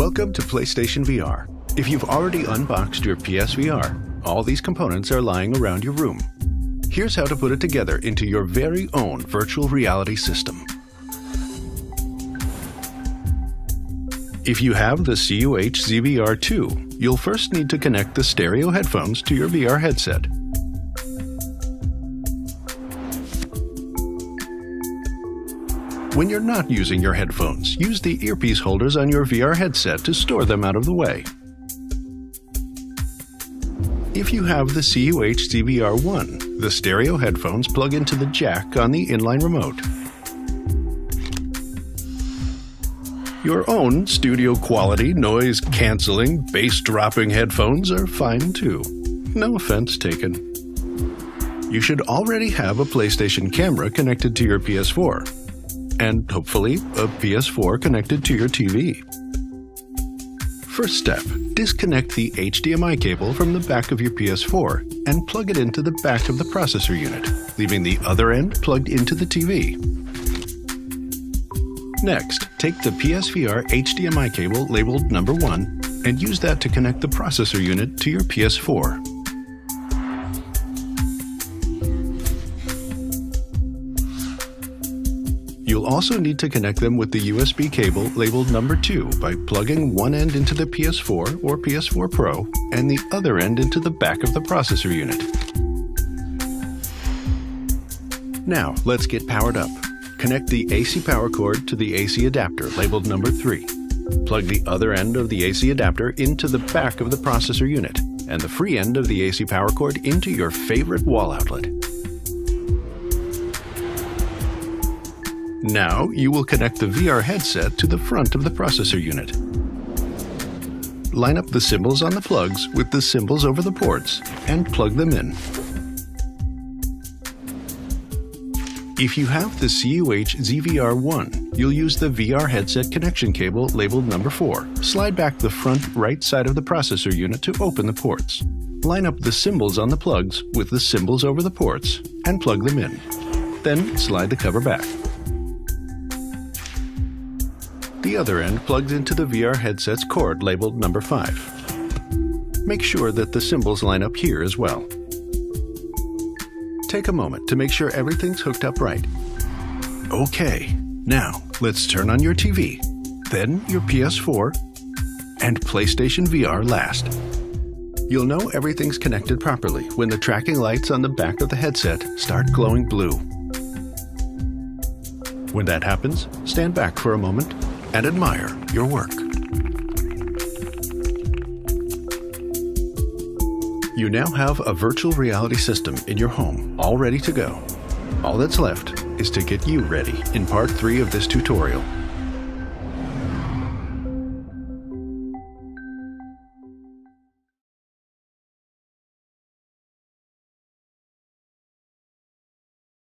Welcome to PlayStation VR. If you've already unboxed your PSVR, all these components are lying around your room. Here's how to put it together into your very own virtual reality system. If you have the CUH ZVR2, you'll first need to connect the stereo headphones to your VR headset. When you're not using your headphones, use the earpiece holders on your VR headset to store them out of the way. If you have the CUH ZVR1, the stereo headphones plug into the jack on the inline remote. Your own studio quality, noise cancelling, bass dropping headphones are fine too. No offense taken. You should already have a PlayStation camera connected to your PS4. And hopefully a PS4 connected to your TV. First step, disconnect the HDMI cable from the back of your PS4 and plug it into the back of the processor unit, leaving the other end plugged into the TV. Next, take the PSVR HDMI cable labeled number 1 and use that to connect the processor unit to your PS4. You'll also need to connect them with the USB cable labeled number 2 by plugging one end into the PS4 or PS4 Pro and the other end into the back of the processor unit. Now, let's get powered up. Connect the AC power cord to the AC adapter labeled number 3. Plug the other end of the AC adapter into the back of the processor unit and the free end of the AC power cord into your favorite wall outlet. Now, you will connect the VR headset to the front of the processor unit. Line up the symbols on the plugs with the symbols over the ports and plug them in. If you have the CUH ZVR1, you'll use the VR headset connection cable labeled number 4. Slide back the front right side of the processor unit to open the ports. Line up the symbols on the plugs with the symbols over the ports and plug them in. Then slide the cover back. The other end plugs into the VR headset's cord labeled number 5. Make sure that the symbols line up here as well. Take a moment to make sure everything's hooked up right. Okay, now let's turn on your TV, then your PS4, and PlayStation VR last. You'll know everything's connected properly when the tracking lights on the back of the headset start glowing blue. When that happens, stand back for a moment and admire your work. You now have a virtual reality system in your home, all ready to go. All that's left is to get you ready in part 3 of this tutorial.